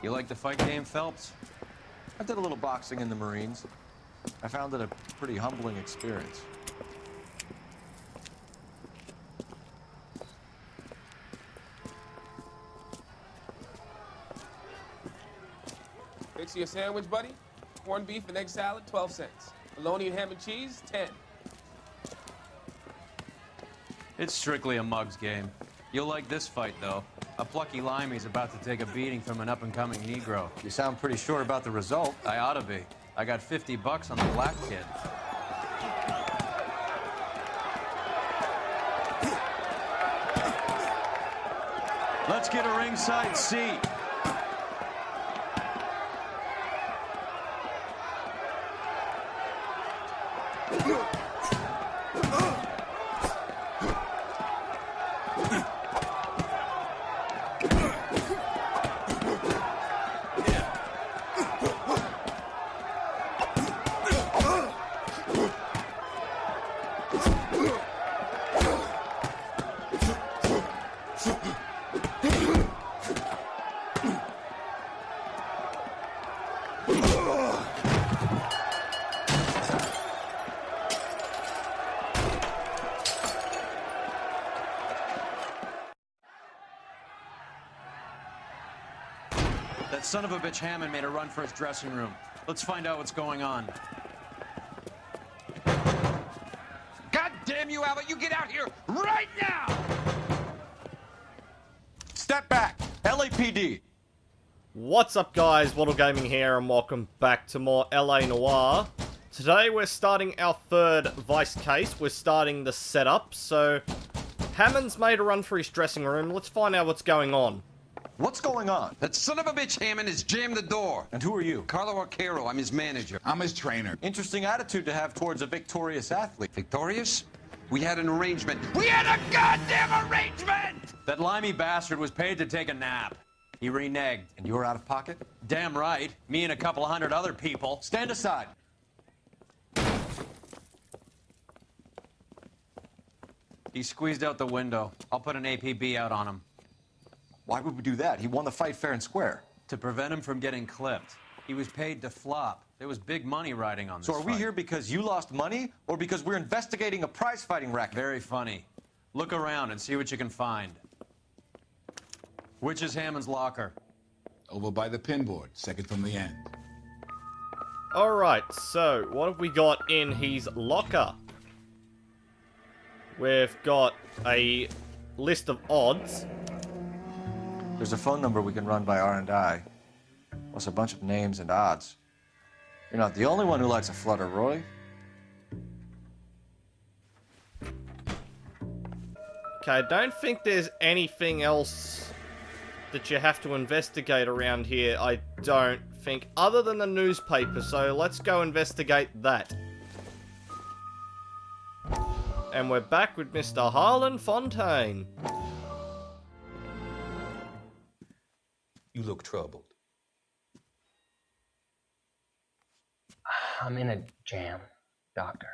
You like the fight game, Phelps? I did a little boxing in the Marines. I found it a pretty humbling experience. Fix you a sandwich, buddy? Corned beef and egg salad, 12 cents. Bologna and ham and cheese, 10. It's strictly a mug's game. You'll like this fight, though. A plucky limey's about to take a beating from an up-and-coming Negro. You sound pretty sure about the result. I ought to be. I got 50 bucks on the black kid. Let's get a ringside seat. That son of a bitch Hammond made a run for his dressing room. Let's find out what's going on. God damn you, Albert! You get out here right now! Step back! LAPD! What's up, guys? WattleGaming here, and welcome back to more LA Noire. Today we're starting our third Vice case. We're starting the setup, so Hammond's made a run for his dressing room. Let's find out what's going on. What's going on? That son of a bitch Hammond has jammed the door. And who are you? Carlo Arcaro, I'm his manager. I'm his trainer. Interesting attitude to have towards a victorious athlete. Victorious? We had an arrangement. We had a goddamn arrangement! That limey bastard was paid to take a nap. He reneged. And you were out of pocket? Damn right. Me and a couple hundred other people. Stand aside. He squeezed out the window. I'll put an APB out on him. Why would we do that? He won the fight fair and square. To prevent him from getting clipped. He was paid to flop. There was big money riding on this So are we fight. here because you lost money, or because we're investigating a prize-fighting racket? Very funny. Look around and see what you can find. Which is Hammond's locker? Over by the pinboard, second from the end. Alright, so what have we got in his locker? We've got a list of odds. There's a phone number we can run by R&I, plus a bunch of names and odds. You're not the only one who likes a flutter, Roy. Okay, I don't think there's anything else that you have to investigate around here, I don't think, other than the newspaper, so let's go investigate that. And we're back with Mr. Harlan Fontaine. You look troubled. I'm in a jam, Doctor.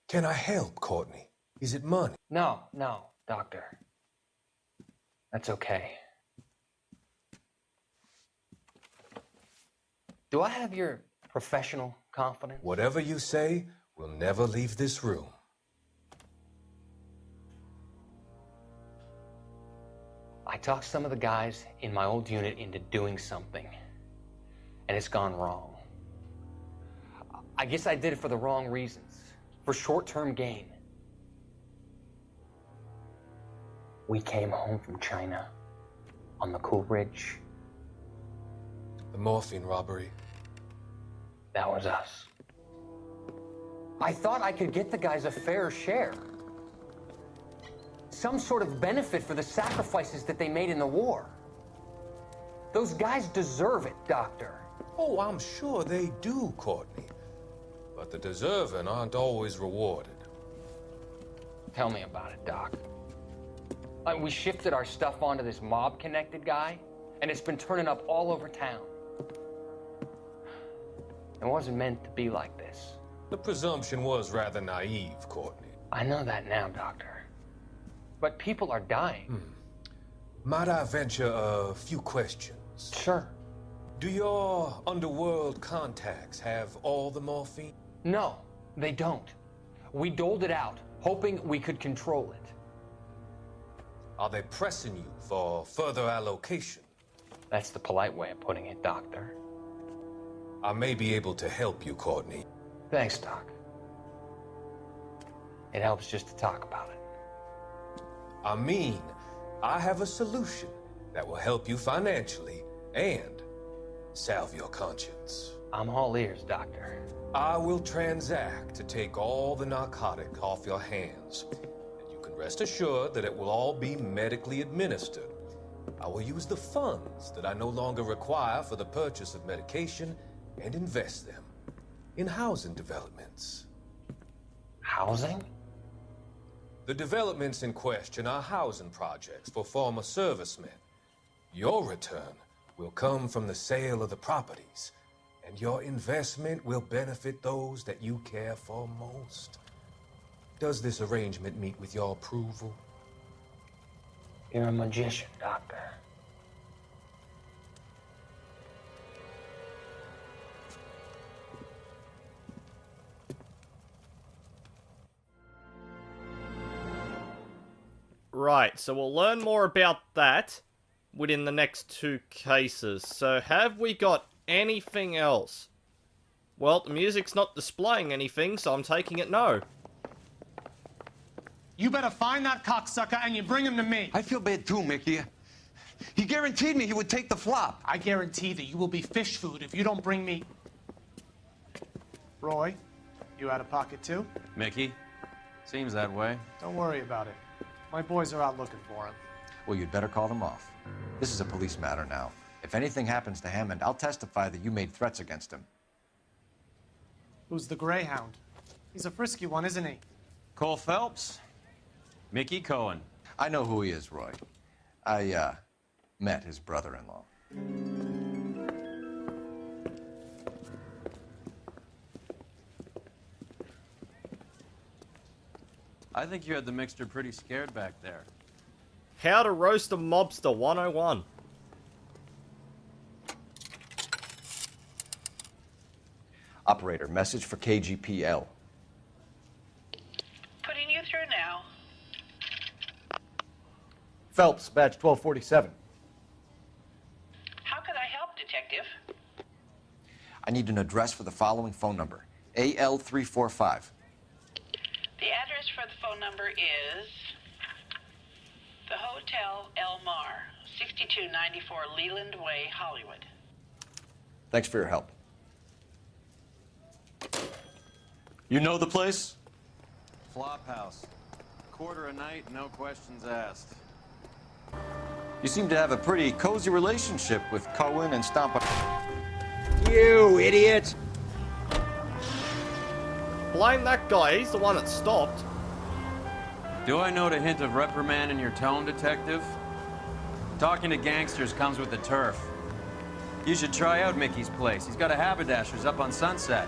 Can I help, Courtney? Is it money? No, Doctor. That's okay. Do I have your professional confidence? Whatever you say, we'll never leave this room. I talked some of the guys in my old unit into doing something, and it's gone wrong. I guess I did it for the wrong reasons, for short-term gain. We came home from China on the Cool Ridge. The morphine robbery. That was us. I thought I could get the guys a fair share. Some sort of benefit for the sacrifices that they made in the war. Those guys deserve it, Doctor. Oh, I'm sure they do, Courtney. But the deserving aren't always rewarded. Tell me about it, Doc. We shifted our stuff onto this mob-connected guy, and it's been turning up all over town. It wasn't meant to be like this. The presumption was rather naive, Courtney. I know that now, Doctor. But people are dying. Might I venture a few questions? pills. Sure. Do your underworld contacts have all the morphine? No, they don't. We doled it out, hoping we could control it. Are they pressing you for further allocation? That's the polite way of putting it, Doctor. I may be able to help you, Courtney. Thanks, Doc. It helps just to talk about it. I mean, I have a solution that will help you financially and salve your conscience. I'm all ears, Doctor. I will transact to take all the narcotic off your hands. And you can rest assured that it will all be medically administered. I will use the funds that I no longer require for the purchase of medication and invest them in housing developments. Housing? The developments in question are housing projects for former servicemen. Your return will come from the sale of the properties, and your investment will benefit those that you care for most. Does this arrangement meet with your approval? You're a magician, Doctor. Right, so we'll learn more about that within the next 2 cases. So have we got anything else? Well, the music's not displaying anything, so I'm taking it no. You better find that cocksucker and you bring him to me. I feel bad too, Mickey. He guaranteed me he would take the flop. I guarantee that you will be fish food if you don't bring me... Roy, you out of pocket too? Mickey? Seems that way. Don't worry about it. My boys are out looking for him. Well, you'd better call them off. This is a police matter now. If anything happens to Hammond, I'll testify that you made threats against him. Who's the Greyhound? He's a frisky one, isn't he? Cole Phelps? Mickey Cohen. I know who he is, Roy. I, met his brother-in-law. I think you had the mixture pretty scared back there. How to roast a mobster 101. Operator, message for KGPL. Putting you through now. Phelps, badge 1247. How could I help, Detective? I need an address for the following phone number. AL345. The address for the phone number is the Hotel El Mar, 6294 Leland Way, Hollywood. Thanks for your help. You know the place? Flophouse. Quarter a night, no questions asked. You seem to have a pretty cozy relationship with Cohen and Stampa. You idiot! Blame that guy, he's the one that stopped. Do I note a hint of reprimand in your tone, Detective? Talking to gangsters comes with the turf. You should try out Mickey's place. He's got a haberdasher's up on Sunset.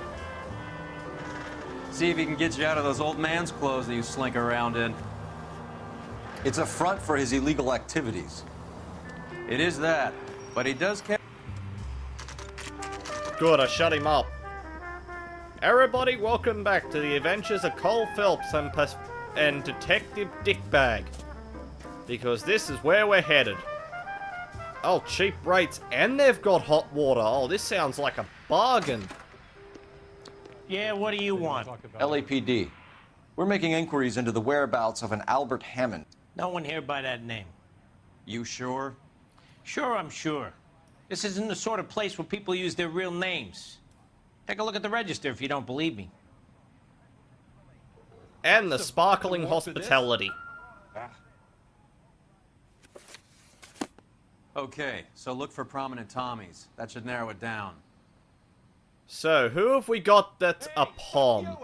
See if he can get you out of those old man's clothes that you slink around in. It's a front for his illegal activities. It is that, but he does care. Good, I shut him up. Everybody, welcome back to the adventures of Cole Phelps and Detective Dickbag. Because this is where we're headed. Oh, cheap rates, and they've got hot water. Oh, this sounds like a bargain. Yeah, what do you want? LAPD. We're making inquiries into the whereabouts of an Albert Hammond. No one here by that name. You sure? Sure, I'm sure. This isn't the sort of place where people use their real names. Take a look at the register if you don't believe me. And the sparkling hospitality. Okay, so look for prominent Tommies. That should narrow it down. So, who have we got that's a pom?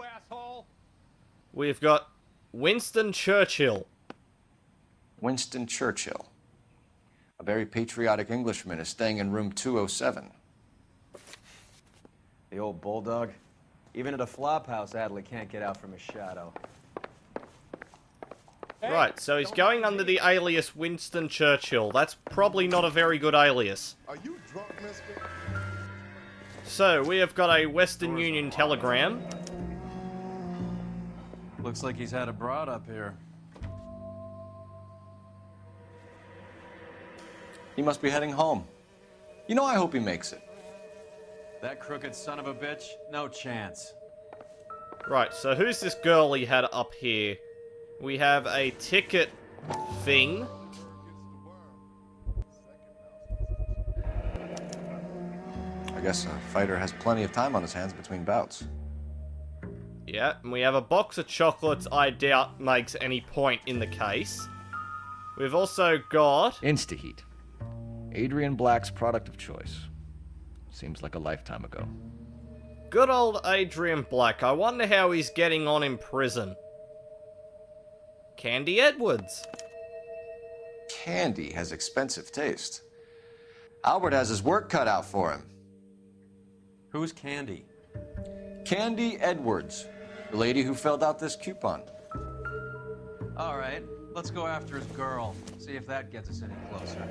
We've got Winston Churchill. Winston Churchill. A very patriotic Englishman is staying in room 207. The old bulldog. Even at a flop house, Adley can't get out from his shadow. Right, so he's going under the alias Winston Churchill. That's probably not a very good alias. Are you drunk, mister? So, we have got a Western Union telegram. Looks like he's had a broad up here. He must be heading home. You know, I hope he makes it. That crooked son of a bitch? No chance. Right, so who's this girl he had up here? We have a ticket thing. I guess a fighter has plenty of time on his hands between bouts. Yeah, and we have a box of chocolates I doubt makes any point in the case. We've also got... Instaheat. Adrian Black's product of choice. Seems like a lifetime ago. Good old Adrian Black. I wonder how he's getting on in prison. Candy Edwards. Candy has expensive taste. Albert has his work cut out for him. Who's Candy? Candy Edwards, the lady who filled out this coupon. All right, let's go after his girl. See if that gets us any closer.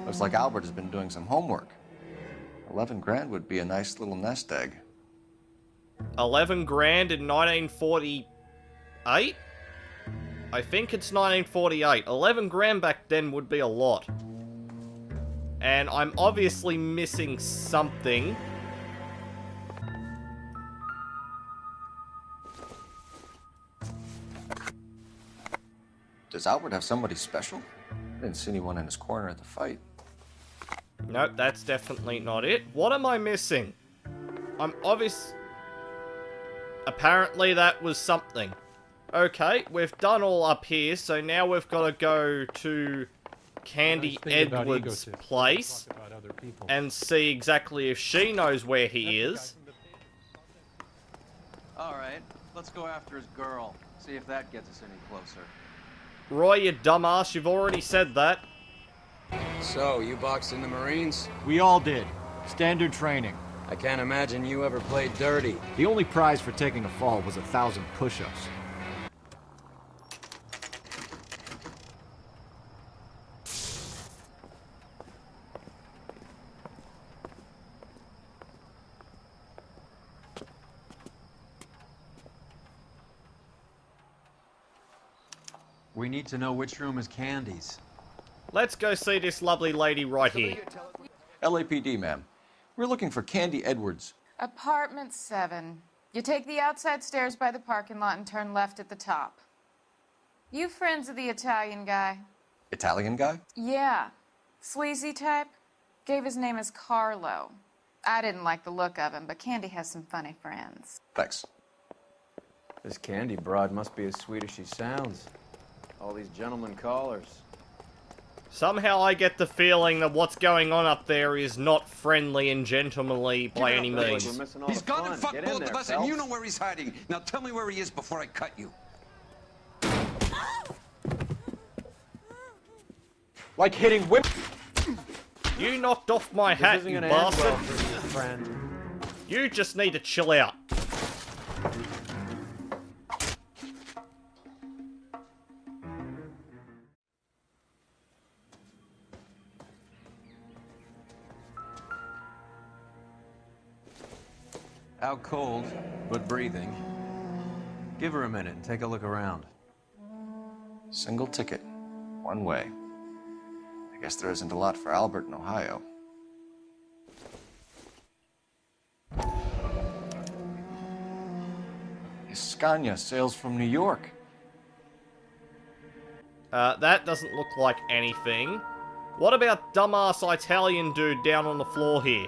Looks like Albert has been doing some homework. 11 grand would be a nice little nest egg. 11 grand in 1948? I think it's 1948. 11 grand back then would be a lot. And I'm obviously missing something. Does Albert have somebody special? I didn't see anyone in his corner at the fight. Nope, that's definitely not it. What am I missing? I'm obvious... Apparently that was something. Okay, we've done all up here, so now we've got to go to Candy Edwards' place and see exactly if she knows where he is. All right, let's go after his girl. See if that gets us any closer. Roy, you dumbass, you've already said that. So, you boxed in the Marines? We all did. Standard training. I can't imagine you ever played dirty. The only prize for taking a fall was 1,000 push-ups. We need to know which room is Candy's. Let's go see this lovely lady right here. LAPD, ma'am. We're looking for Candy Edwards. Apartment 7. You take the outside stairs by the parking lot and turn left at the top. You friends of the Italian guy? Italian guy? Yeah. Sleazy type? Gave his name as Carlo. I didn't like the look of him, but Candy has some funny friends. Thanks. This Candy broad must be as sweet as she sounds. All these gentlemen callers. Somehow I get the feeling that what's going on up there is not friendly and gentlemanly by any means. He's gone and fucked both of us, and you know where he's hiding. Now tell me where he is before I cut you. Like hitting women. You knocked off my hat, you bastard. You just need to chill out. Out cold, but breathing. Give her a minute and take a look around. Single ticket. One way. I guess there isn't a lot for Albert in Ohio. Scania sails from New York. That doesn't look like anything. What about dumbass Italian dude down on the floor here?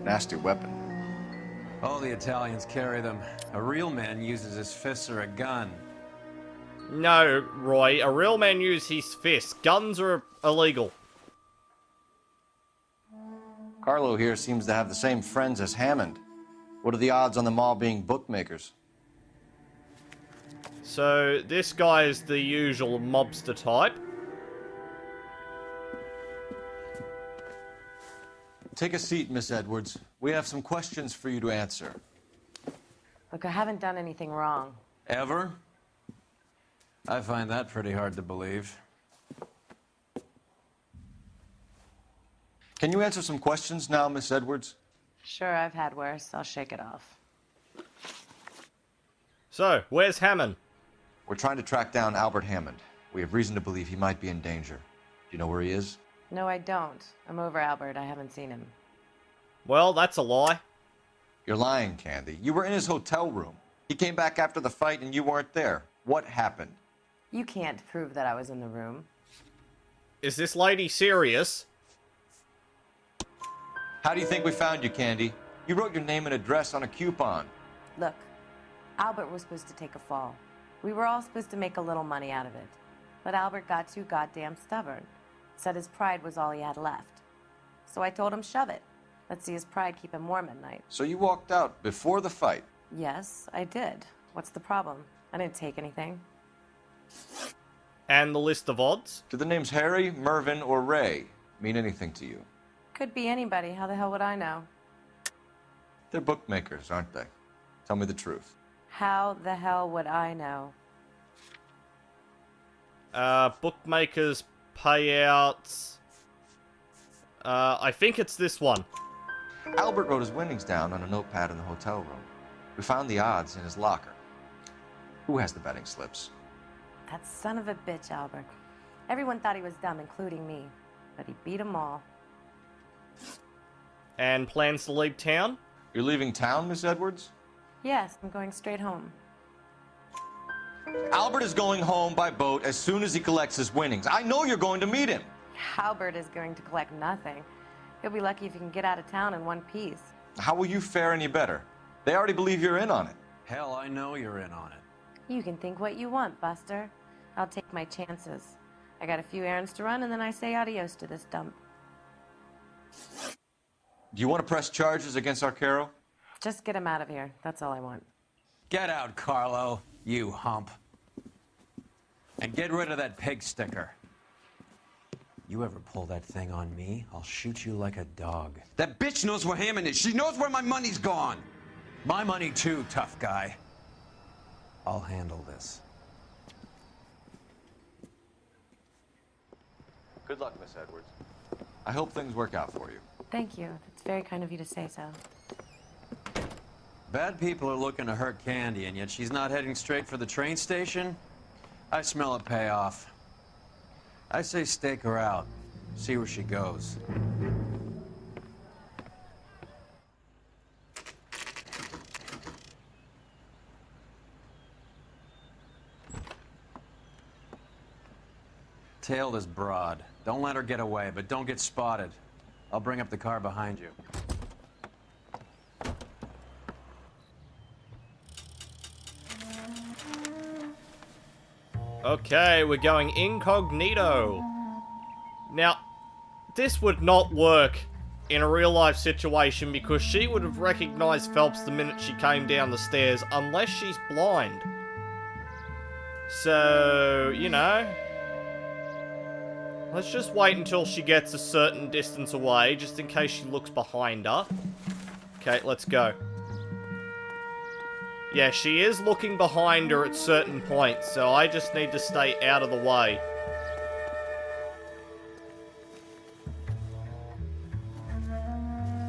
Nasty weapon. All the Italians carry them. A real man uses his fists or a gun. No, Roy. A real man uses his fists. Guns are illegal. Carlo here seems to have the same friends as Hammond. What are the odds on them all being bookmakers? So, this guy is the usual mobster type. Take a seat, Miss Edwards. We have some questions for you to answer. Look, I haven't done anything wrong. Ever? I find that pretty hard to believe. Can you answer some questions now, Miss Edwards? Sure, I've had worse. I'll shake it off. So, where's Hammond? We're trying to track down Albert Hammond. We have reason to believe he might be in danger. Do you know where he is? No, I don't. I'm over Albert. I haven't seen him. Well, that's a lie. You're lying, Candy. You were in his hotel room. He came back after the fight and you weren't there. What happened? You can't prove that I was in the room. Is this lady serious? How do you think we found you, Candy? You wrote your name and address on a coupon. Look, Albert was supposed to take a fall. We were all supposed to make a little money out of it. But Albert got too goddamn stubborn. Said his pride was all he had left. So I told him shove it. Let's see his pride keep him warm at night. So you walked out before the fight? Yes, I did. What's the problem? I didn't take anything. And the list of odds? Do the names Harry, Mervyn, or Ray mean anything to you? Could be anybody. How the hell would I know? They're bookmakers, aren't they? Tell me the truth. How the hell would I know? Bookmakers, payouts... I think it's this one. Albert wrote his winnings down on a notepad in the hotel room. We found the odds in his locker. Who has the betting slips? That son of a bitch, Albert. Everyone thought he was dumb, including me. But he beat them all. And plans to leave town? You're leaving town, Miss Edwards? Yes, I'm going straight home. Albert is going home by boat as soon as he collects his winnings. I know you're going to meet him. Albert is going to collect nothing. He'll be lucky if he can get out of town in one piece. How will you fare any better? They already believe you're in on it. Hell, I know you're in on it. You can think what you want, Buster. I'll take my chances. I got a few errands to run, and then I say adios to this dump. Do you want to press charges against Arcaro? Just get him out of here. That's all I want. Get out, Carlo, you hump. And get rid of that pig sticker. You ever pull that thing on me, I'll shoot you like a dog. That bitch knows where Hammond is. She knows where my money's gone. My money too, tough guy. I'll handle this. Good luck, Miss Edwards. I hope things work out for you. Thank you. It's very kind of you to say so. Bad people are looking to hurt Candy, and yet she's not heading straight for the train station? I smell a payoff. I say stake her out. See where she goes. Tail this broad. Don't let her get away, but don't get spotted. I'll bring up the car behind you. Okay, we're going incognito. Now, this would not work in a real-life situation because she would have recognized Phelps the minute she came down the stairs, unless she's blind. So, you know, let's just wait until she gets a certain distance away, just in case she looks behind her. Okay, let's go. Yeah, she is looking behind her at certain points, so I just need to stay out of the way.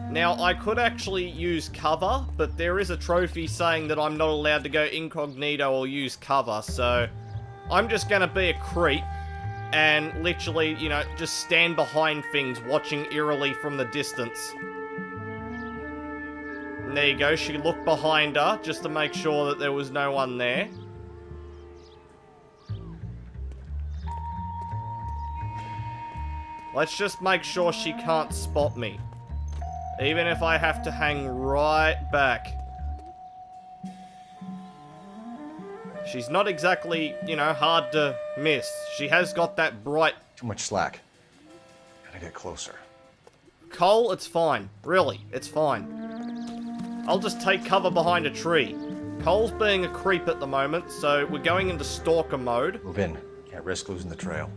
Now, I could actually use cover, but there is a trophy saying that I'm not allowed to go incognito or use cover, so I'm just gonna be a creep and literally, you know, just stand behind things, watching eerily from the distance. And there you go, she looked behind her, just to make sure that there was no one there. Let's just make sure she can't spot me. Even if I have to hang right back. She's not exactly, you know, hard to miss. She has got that bright... Too much slack. Gotta get closer. Cole, it's fine. Really, it's fine. I'll just take cover behind a tree. Cole's being a creep at the moment, so we're going into stalker mode. Move in. Can't risk losing the trail.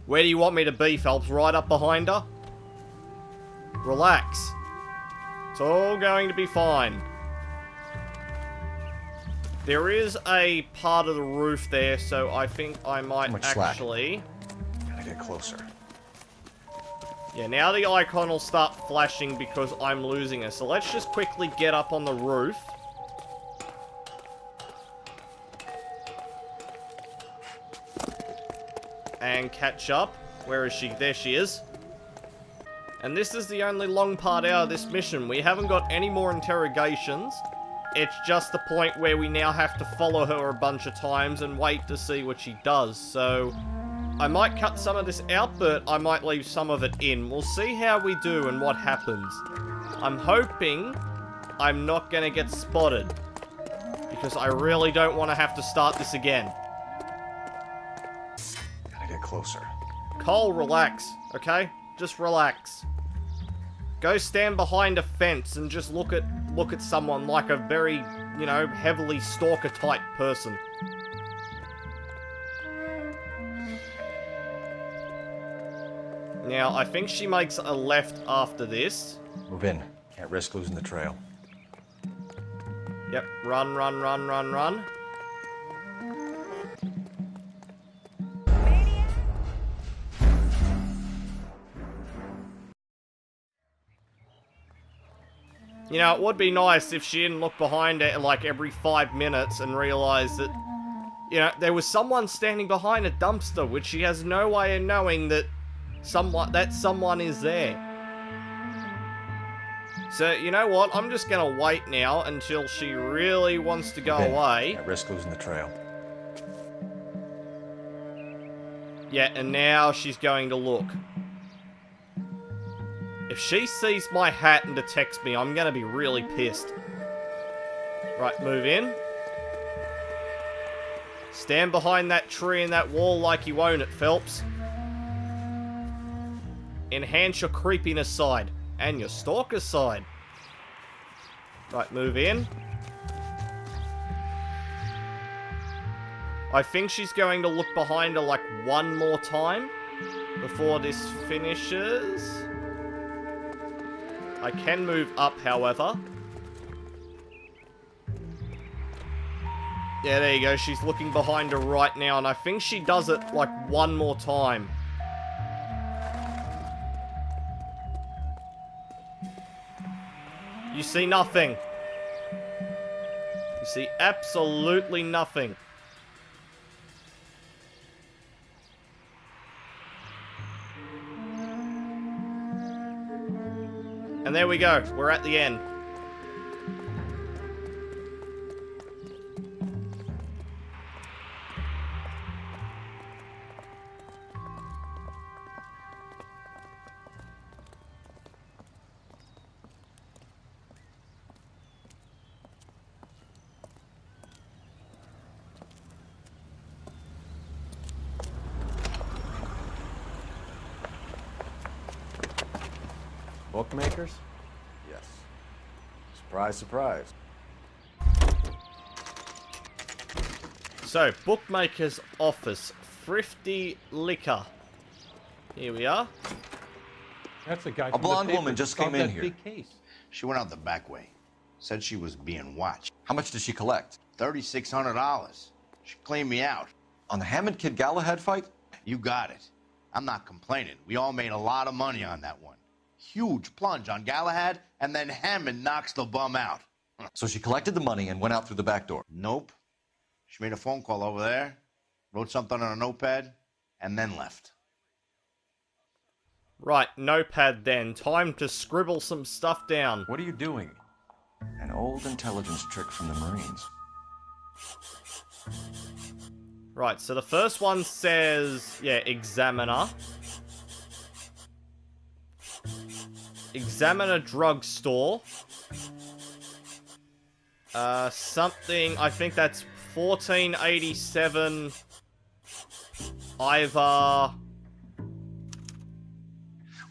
Where do you want me to be, Phelps? Right up behind her? Relax. It's all going to be fine. There is a part of the roof there, so I think I might actually... Gotta get closer. Yeah, now the icon will start flashing because I'm losing it. So let's just quickly get up on the roof. And catch up. Where is she? There she is. And this is the only long part out of this mission. We haven't got any more interrogations. It's just the point where we now have to follow her a bunch of times and wait to see what she does. So, I might cut some of this out, but I might leave some of it in. We'll see how we do and what happens. I'm hoping I'm not going to get spotted, because I really don't want to have to start this again. Gotta get closer. Cole, relax, okay? Just relax. Go stand behind a fence and just look at someone like a very, you know, heavily stalker type person. Now, I think she makes a left after this. Move in. Can't risk losing the trail. Yep, run, run, run, run, run. You know, it would be nice if she didn't look behind her like every 5 minutes and realize that, you know, there was someone standing behind a dumpster, which she has no way of knowing that someone is there. So, you know what? I'm just gonna wait now until she really wants to go away. Can't risk losing the trail. Yeah, and now she's going to look. If she sees my hat and detects me, I'm gonna be really pissed. Right, move in. Stand behind that tree and that wall like you own it, Phelps. Enhance your creepiness side. And your stalker side. Right, move in. I think she's going to look behind her like one more time before this finishes. I can move up, however. Yeah, there you go. She's looking behind her right now, and I think she does it like one more time. You see nothing. You see absolutely nothing. And there we go. We're at the end. Bookmakers? Yes. Surprise, surprise. So, bookmaker's office. Thrifty liquor. Here we are. That's the guy. A blonde woman just came in here. Big case. She went out the back way. Said she was being watched. How much did she collect? $3,600. She cleaned me out. On the Hammond Kid Galahad fight? You got it. I'm not complaining. We all made a lot of money on that one. Huge plunge on Galahad, and then Hammond knocks the bum out. So she collected the money and went out through the back door? Nope. She made a phone call over there, wrote something on a notepad, and then left. Right, notepad then. Time to scribble some stuff down. What are you doing? An old intelligence trick from the Marines. Right, so the first one says, yeah, examiner. Examiner drugstore. Something, I think that's 1487 Ivar.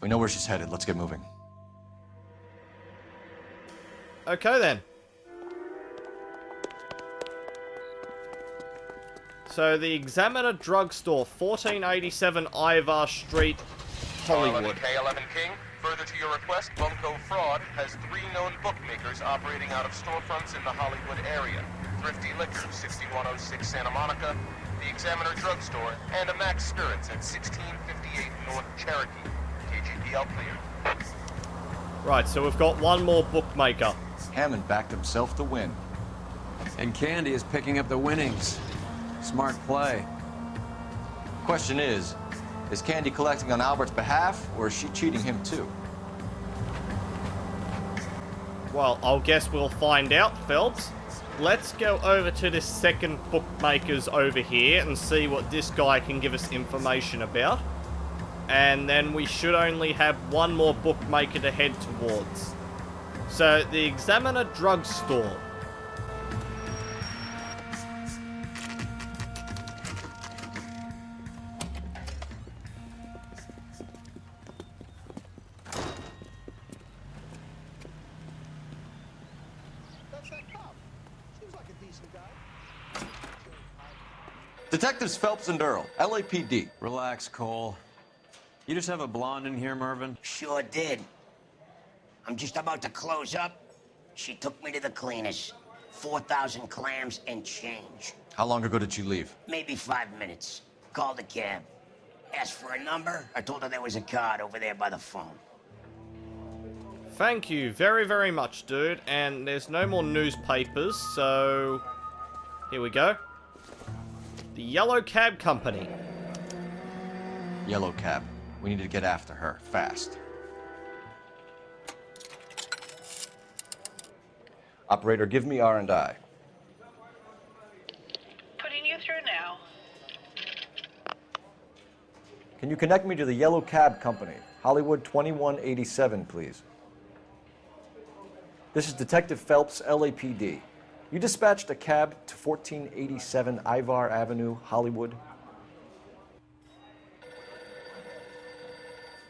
We know where she's headed. Let's get moving. Okay then. So the Examiner drugstore, 1487 Ivar Street, Hollywood. K11 King, further Further to your request, Bunko Fraud has 3 known bookmakers operating out of storefronts in the Hollywood area. Thrifty Liquor, 6106 Santa Monica, the Examiner Drugstore, and a Max Spirits at 1658 North Cherokee. KGPL clear. Right, so we've got one more bookmaker. Hammond backed himself to win. And Candy is picking up the winnings. Smart play. Question is Candy collecting on Albert's behalf, or is she cheating him too? Well, I'll guess we'll find out, Phelps. Let's go over to this second bookmaker's over here and see what this guy can give us information about. And then we should only have one more bookmaker to head towards. So, the Examiner Drugstore. Detectives Phelps and Earl, LAPD. Relax, Cole. You just have a blonde in here, Mervyn? Sure did. I'm just about to close up. She took me to the cleaners. 4,000 clams and change. How long ago did you leave? Maybe 5 minutes. Called a cab. Asked for a number. I told her there was a card over there by the phone. Thank you very, very much, dude. And there's no more newspapers, so... here we go. The Yellow Cab Company. Yellow Cab. We need to get after her, fast. Operator, give me R&I. Putting you through now. Can you connect me to the Yellow Cab Company? Hollywood 2187, please. This is Detective Phelps, LAPD. You dispatched a cab to 1487 Ivar Avenue, Hollywood.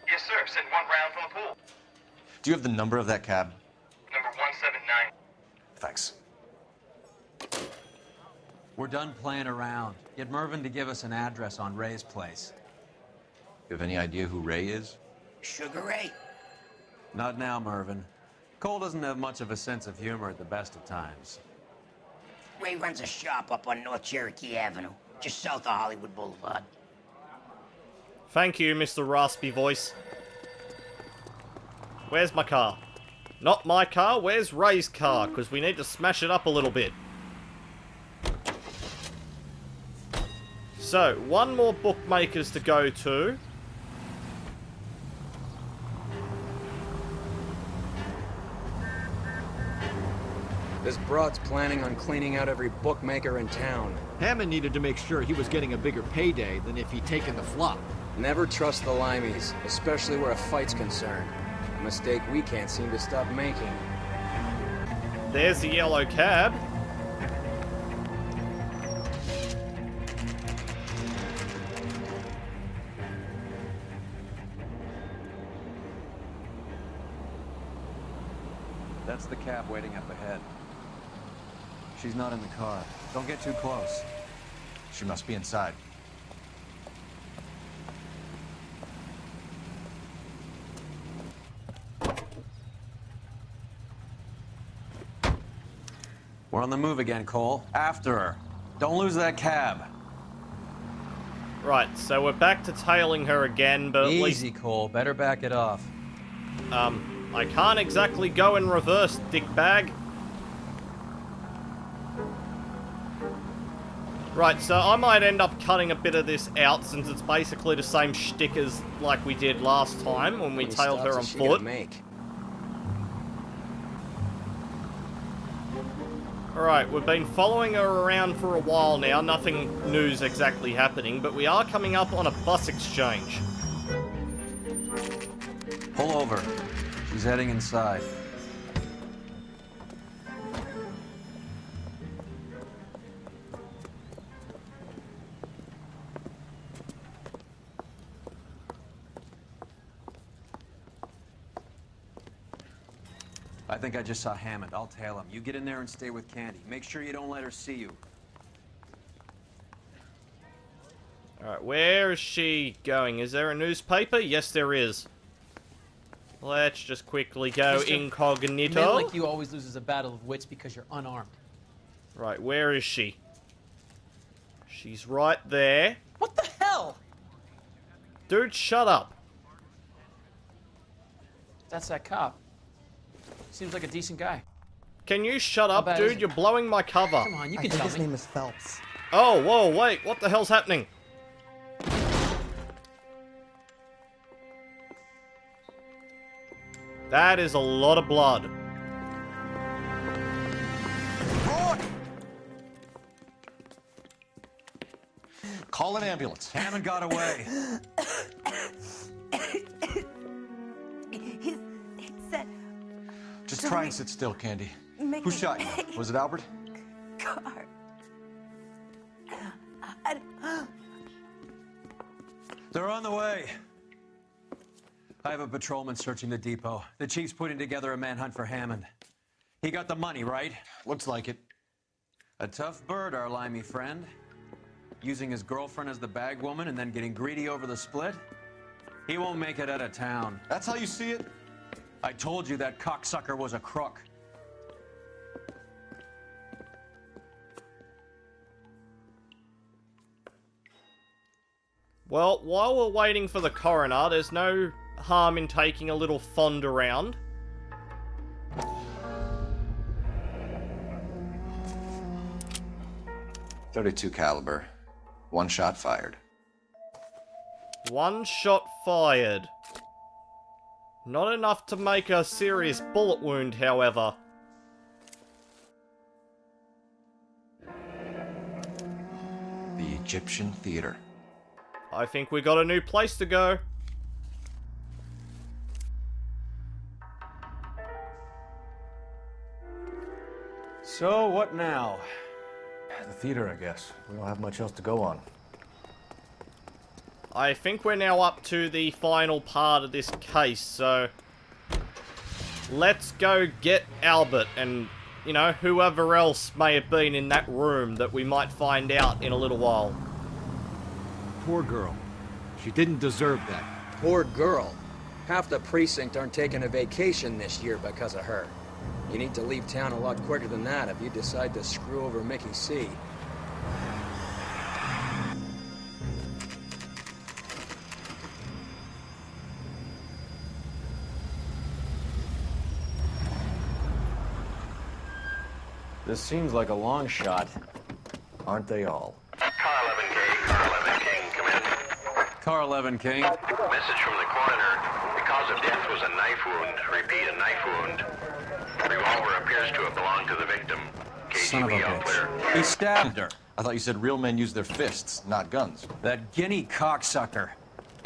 Yes, sir. Send 1 round from the pool. Do you have the number of that cab? Number 179. Thanks. We're done playing around. Get Mervyn to give us an address on Ray's place. You have any idea who Ray is? Sugar Ray? Not now, Mervyn. Cole doesn't have much of a sense of humor at the best of times. Ray runs a shop up on North Cherokee Avenue, just south of Hollywood Boulevard. Thank you, Mr. Raspy Voice. Where's my car? Not my car, where's Ray's car? Because we need to smash it up a little bit. So, one more bookmakers to go to. This broad's planning on cleaning out every bookmaker in town. Hammond needed to make sure he was getting a bigger payday than if he'd taken the flop. Never trust the limeys, especially where a fight's concerned. A mistake we can't seem to stop making. There's the yellow cab. That's the cab waiting up ahead. She's not in the car. Don't get too close. She must be inside. We're on the move again, Cole. After her. Don't lose that cab. Right, so we're back to tailing her again, but at least... Easy, Cole. Better back it off. I can't exactly go in reverse, dickbag. Right, so I might end up cutting a bit of this out since it's basically the same shtick as like we did last time when we tailed her on foot. Alright, we've been following her around for a while now, nothing new's exactly happening, but we are coming up on a bus exchange. Pull over. She's heading inside. I think I just saw Hammond. I'll tail him. You get in there and stay with Candy. Make sure you don't let her see you. Alright, where is she going? Is there a newspaper? Yes, there is. Let's just quickly go Mister, incognito. A man like you always loses a battle of wits because you're unarmed. Right, where is she? She's right there. What the hell? Dude, shut up. That's that cop. Seems like a decent guy. Can you shut up, bad is dude? it? You're blowing my cover. Come on, you can tell me. His name is Phelps. Oh, whoa, wait. What the hell's happening? That is a lot of blood. Call an ambulance. Hammond got away. He said... Just try and sit still, Candy. Make Who me- shot you? Was it Albert? Car. They're on the way. I have a patrolman searching the depot. The chief's putting together a manhunt for Hammond. He got the money, right? Looks like it. A tough bird, our limey friend. Using his girlfriend as the bag woman and then getting greedy over the split. He won't make it out of town. That's how you see it? I told you that cocksucker was a crook. Well, while we're waiting for the coroner, there's no harm in taking a little fond around. .32 caliber. One shot fired. One shot fired. Not enough to make a serious bullet wound, however. The Egyptian Theater. I think we got a new place to go. So, what now? The theater, I guess. We don't have much else to go on. I think we're now up to the final part of this case, so... let's go get Albert and, you know, whoever else may have been in that room that we might find out in a little while. Poor girl. She didn't deserve that. Poor girl. Half the precinct aren't taking a vacation this year because of her. You need to leave town a lot quicker than that if you decide to screw over Mickey C. This seems like a long shot. Aren't they all? Car 11K, Car 11 King, come in. Car 11 King. Message from the coroner. The cause of death was a knife wound. Repeat, a knife wound. Revolver appears to have belonged to the victim. Son of a KGB all clear. bitch. He stabbed her. I thought you said real men use their fists, not guns. That guinea cocksucker.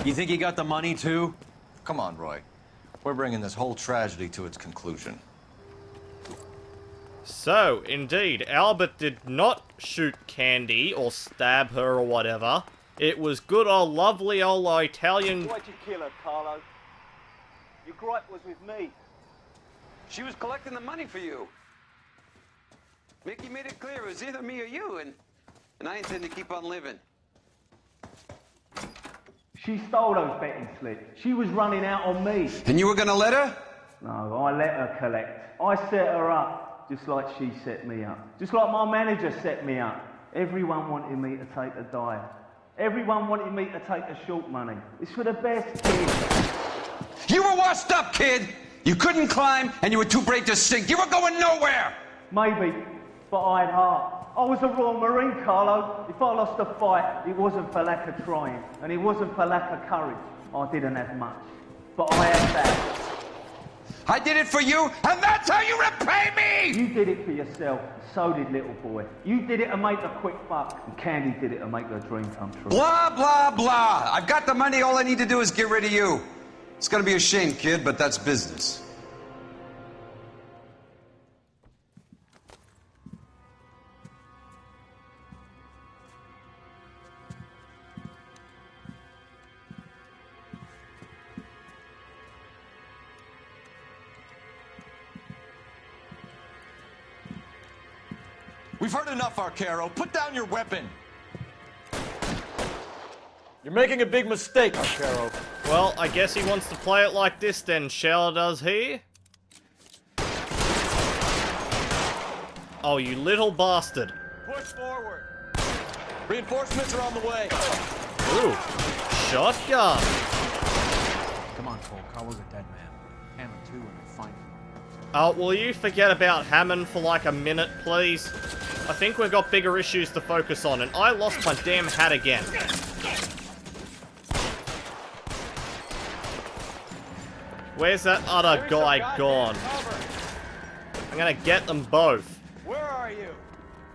You think he got the money, too? Come on, Roy. We're bringing this whole tragedy to its conclusion. So, indeed, Albert did not shoot Candy or stab her or whatever. It was good old lovely old Italian... Why'd you kill her, Carlo? Your gripe was with me. She was collecting the money for you. Mickey made it clear it was either me or you, and I intend to keep on living. She stole those betting slips. She was running out on me. And you were gonna let her? No, I let her collect. I set her up, just like she set me up. Just like my manager set me up. Everyone wanted me to take a dive. Everyone wanted me to take a short money. It's for the best kid. You were washed up, kid! You couldn't climb, and you were too brave to sink. You were going nowhere! Maybe, but I had heart. I was a Royal Marine, Carlo. If I lost a fight, it wasn't for lack of trying, and it wasn't for lack of courage. I didn't have much, but I had that. I did it for you, and that's how you repay me! You did it for yourself, so did little boy. You did it to make a quick buck, and Candy did it to make her dream come true. Blah, blah, blah. I've got the money. All I need to do is get rid of you. It's gonna be a shame, kid, but that's business. We've heard enough, Arcaro. Put down your weapon. You're making a big mistake, Arcaro. Well, I guess he wants to play it like this then, shall does he? Oh, you little bastard. Push forward. Reinforcements are on the way. Ooh, shotgun. Come on, Cole. Carlo's a dead man. Hammond too, and we'll find him. Oh, will you forget about Hammond for like a minute, please? I think we've got bigger issues to focus on, and I lost my damn hat again. Where's that other guy gone? I'm gonna get them both. Where are you?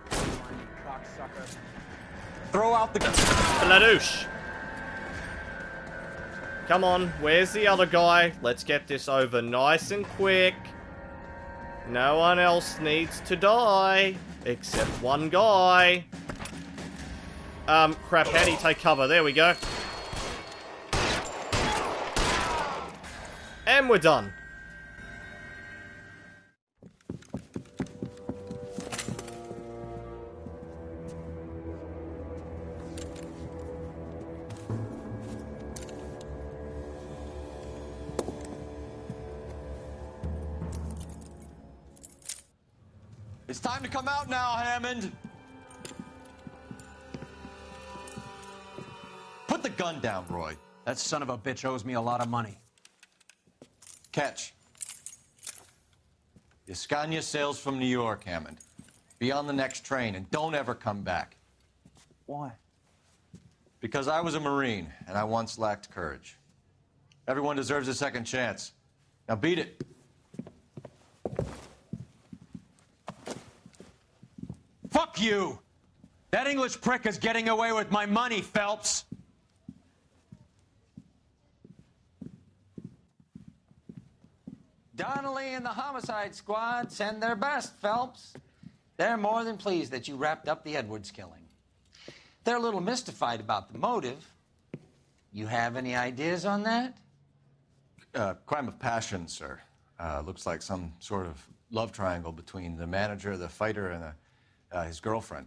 Cocksucker. Throw out the Bladoosh. Come on, where's the other guy? Let's get this over nice and quick. No one else needs to die, except one guy. Crap, how do you take cover? There we go. And we're done. It's time to come out now, Hammond. Put the gun down, Roy. That son of a bitch owes me a lot of money. Catch. The Scania sails from New York, Hammond. Be on the next train and don't ever come back. Why? Because I was a Marine and I once lacked courage. Everyone deserves a second chance. Now beat it. Fuck you! That English prick is getting away with my money, Phelps! Donnelly and the homicide squad send their best, Phelps. They're more than pleased that you wrapped up the Edwards killing. They're a little mystified about the motive. You have any ideas on that? Crime of passion, sir. Looks like some sort of love triangle between the manager, the fighter, and his girlfriend.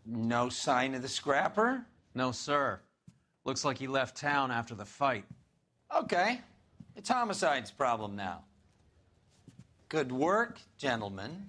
No sign of the scrapper? No, sir. Looks like he left town after the fight. Okay. It's homicide's problem now. Good work, gentlemen.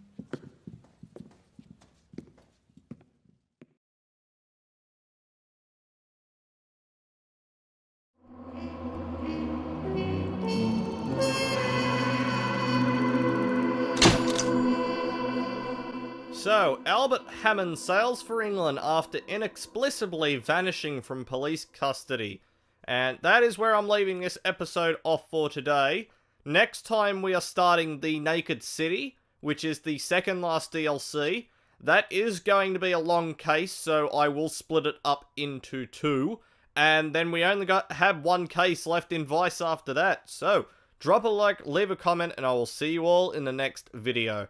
So, Albert Hammond sails for England after inexplicably vanishing from police custody. And that is where I'm leaving this episode off for today. Next time we are starting The Naked City, which is the second last DLC. That is going to be a long case, so I will split it up into two. And then we only have one case left in Vice after that. So, drop a like, leave a comment, and I will see you all in the next video.